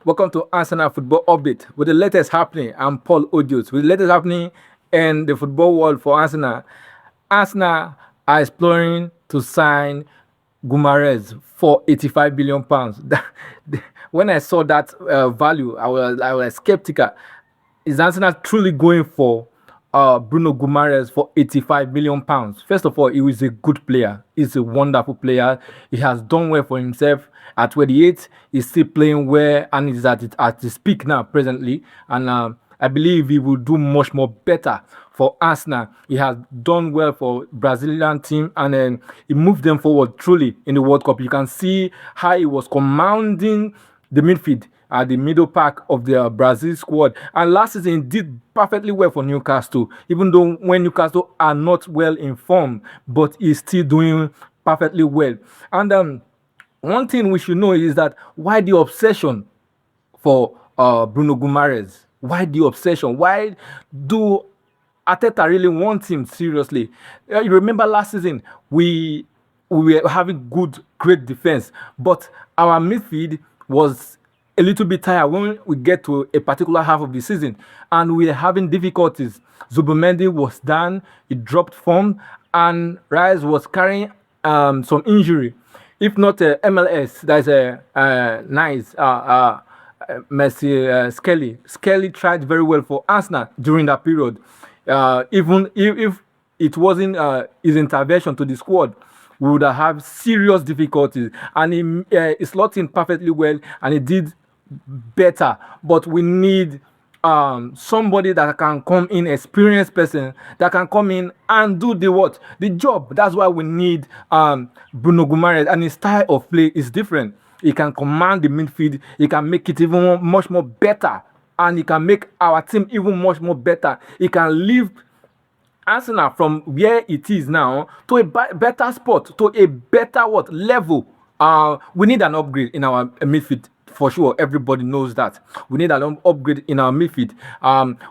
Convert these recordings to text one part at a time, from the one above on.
Welcome to Arsenal Football Update. With the latest happening, I'm Paul Odious. With the latest happening in the football world for Arsenal, Arsenal are exploring to sign Guimarães for 85 billion pounds. When I saw that value, I was skeptical. Is Arsenal truly going for Bruno Guimarães for 85 million pounds? First of all, he is a good player. He's a wonderful player. He has done well for himself. At 28, he's still playing well and is at his peak now presently. And I believe he will do much more better for Arsenal. He has done well for Brazilian team and he moved them forward truly in the World Cup. You can see how he was commanding the midfield at the middle pack of the Brazil squad. And last season, he did perfectly well for Newcastle, even though when Newcastle are not well informed, but he's still doing perfectly well. And one thing we should know is that why the obsession for Bruno Guimarães? Why the obsession? Why do Ateta really want him seriously? You remember last season we were having great defense, but our midfield was a little bit tired when we get to a particular half of the season, and we are having difficulties. Zubomendi was down, he dropped form, and Rice was carrying some injury. If not MLS, that's a nice. Messi Skelly. Skelly tried very well for Arsenal during that period. Even if it wasn't his intervention to the squad, we would have serious difficulties. And he slotted in perfectly well, and he did better. But we need somebody that can come in, experienced person that can come in and do the job. That's why we need Bruno Guimarães, and his style of play is different. He can command the midfield. He can make it even much more better, and he can make our team even much more better. He can lift Arsenal from where it is now to a better spot, to a better level. We need an upgrade in our midfield for sure. Everybody knows that we need an upgrade in our midfield.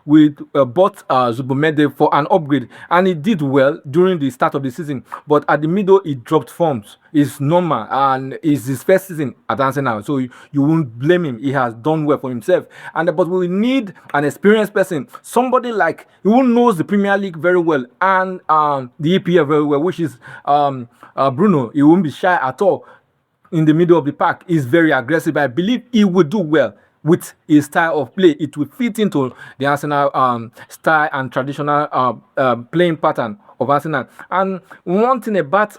We bought Zubomendi for an upgrade, and he did well during the start of the season. But at the middle, he dropped forms. It's normal, and it's his first season at Arsenal, so you won't blame him. He has done well for himself. And but we need an experienced person, somebody like who knows the Premier League very well and the EPL very well, which is Bruno. He won't be shy at all in the middle of the park. Is very aggressive. I believe he will do well with his style of play. It will fit into the Arsenal style and traditional playing pattern of Arsenal. And one thing about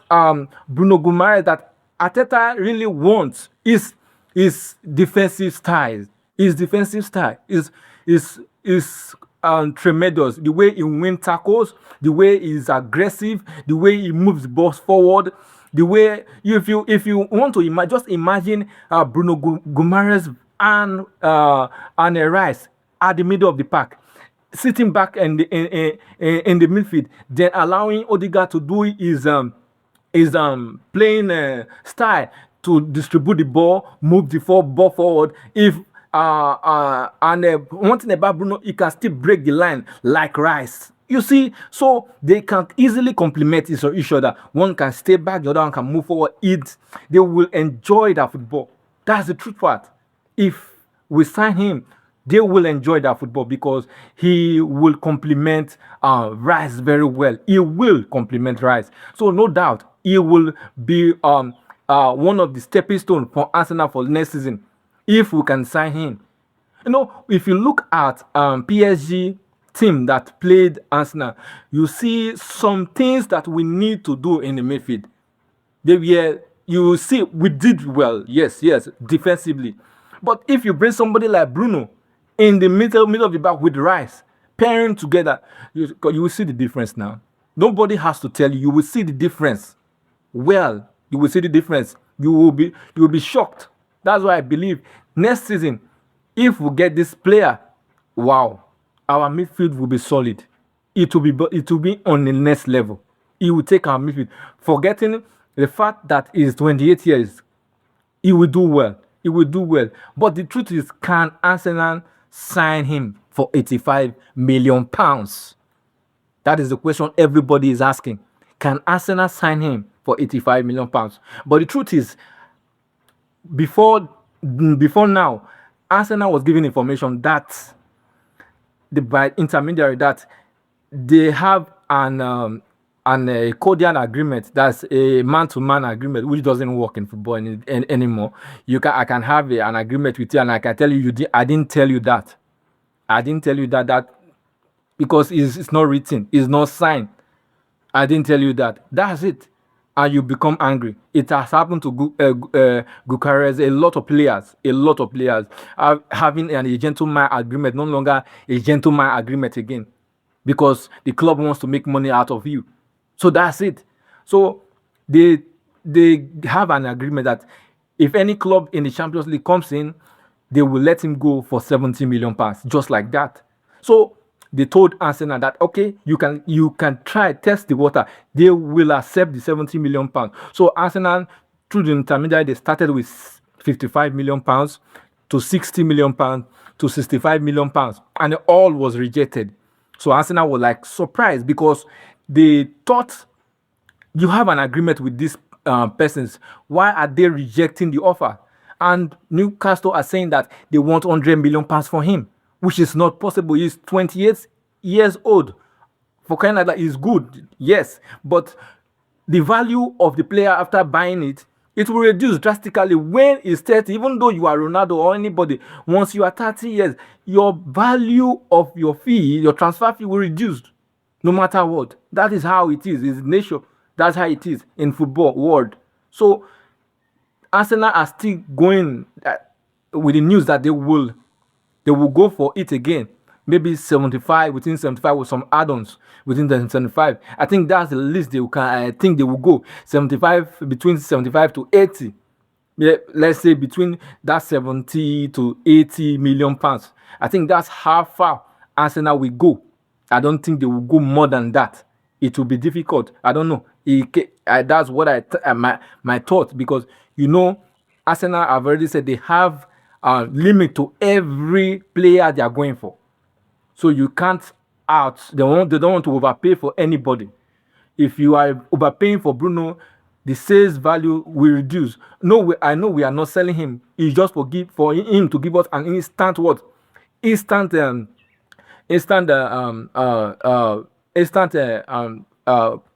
Bruno Guimarães that Ateta really wants is his defensive style. His defensive style is tremendous. The way he wins tackles, the way he's aggressive, the way he moves the ball forward, the way if you want to just imagine Bruno Guimarães and Rice at the middle of the park, sitting back in the midfield, then allowing Odegaard to do his playing style to distribute the ball, move the ball forward. If one thing about Bruno, he can still break the line like Rice. You see, so they can easily complement each other. One can stay back, the other one can move forward. They will enjoy that football. That's the truth part. If we sign him, they will enjoy that football because he will complement Rice very well. He will complement Rice. So no doubt he will be one of the stepping stones for Arsenal for next season if we can sign him. You know, if you look at PSG team that played Arsenal, you see some things that we need to do in the midfield. You see, we did well, yes, defensively. But if you bring somebody like Bruno in the middle of the back with Rice, pairing together, you will see the difference now. Nobody has to tell you. You will see the difference. Well, you will see the difference. You will be shocked. That's why I believe next season, if we get this player, wow, our midfield will be solid. It will be on the next level. He will take our midfield. Forgetting the fact that he's 28 years, he will do well. He will do well. But the truth is, can Arsenal sign him for 85 million pounds? That is the question everybody is asking. Can Arsenal sign him for 85 million pounds? But the truth is, before now, Arsenal was given information that by intermediary that they have an cordial agreement, that's a man-to-man agreement, which doesn't work in football anymore. I can have an agreement with you, and I can tell you, I didn't tell you that. I didn't tell you that because it's not written, it's not signed. I didn't tell you that. That's it. And you become angry. It has happened to Guimarães. A lot of players are having a gentleman agreement, no longer a gentleman agreement again, because the club wants to make money out of you. So that's it. So they have an agreement that if any club in the Champions League comes in, they will let him go for 70 million pounds, just like that. So they told Arsenal that, okay, you can try, test the water. They will accept the 70 million pounds. So Arsenal, through the intermediary, they started with 55 million pounds to 60 million pounds to 65 million pounds, and all was rejected. So Arsenal were like surprised, because they thought, you have an agreement with these persons. Why are they rejecting the offer? And Newcastle are saying that they want 100 million pounds for him, which is not possible. He's 28 years old. For kind of that is good, yes, but the value of the player after buying it will reduce drastically when he's 30. Even though you are Ronaldo or anybody, once you are 30 years, your value of your fee, your transfer fee, will reduce, no matter what. That is how it is. It's nature. That's how it is in football world. So Arsenal are still going with the news that they will go for it again. Maybe 75, within 75, with some add-ons within the 75. I think that's the least I think they will go. 75, between 75 to 80. Yeah, let's say between that 70 to 80 million pounds. I think that's how far Arsenal will go. I don't think they will go more than that. It will be difficult. I don't know. That's what my thought, because Arsenal have already said they have a limit to every player they are going for. So you can't they don't want to overpay for anybody. If you are overpaying for Bruno, the sales value will reduce. No, I know we are not selling him. It's just for him to give us an instant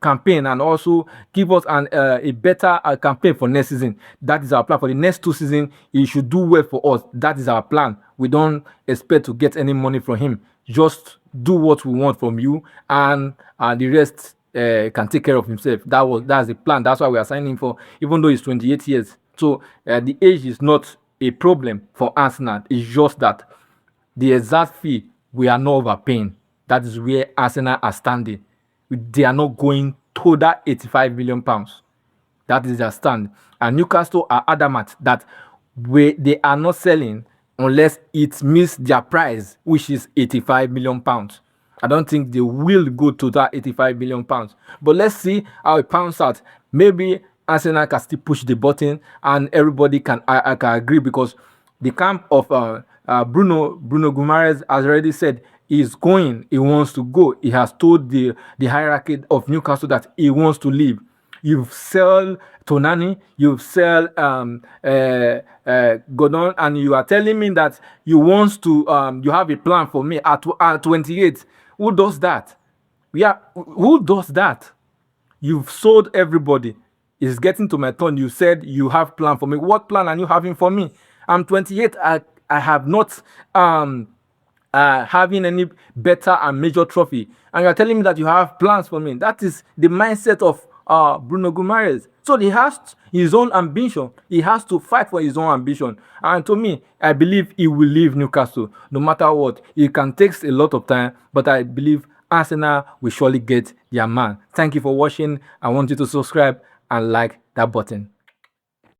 campaign, and also give us a better campaign for next season. That is our plan. For the next 2 seasons, he should do well for us. That is our plan. We don't expect to get any money from him. Just do what we want from you, and the rest can take care of himself. That's the plan. That's why we are signing for, even though he's 28 years. So the age is not a problem for Arsenal. It's just that the exact fee, we are not overpaying. That is where Arsenal are standing. They are not going to that 85 million pounds. That is their stand. And Newcastle are adamant that they are not selling unless it meets their price, which is 85 million pounds. I don't think they will go to that 85 million pounds. But let's see how it pans out. Maybe Arsenal can still push the button, and everybody can agree, because the camp of Bruno Guimarães has already said he's going. He wants to go. He has told the hierarchy of Newcastle that he wants to leave. You've sell Tonani, you've sell Gordon, and you are telling me that you want to you have a plan for me at 28. Who does that? Who does that? You've sold everybody. It's getting to my turn. You said you have plan for me. What plan are you having for me? I'm 28. I have not having any better and major trophy, and you're telling me that you have plans for me. That is the mindset of Bruno Guimarães. So he has his own ambition. He has to fight for his own ambition. And to me, I believe he will leave Newcastle no matter what. It can take a lot of time, but I believe Arsenal will surely get their man. Thank you for watching. I want you to subscribe and like that button.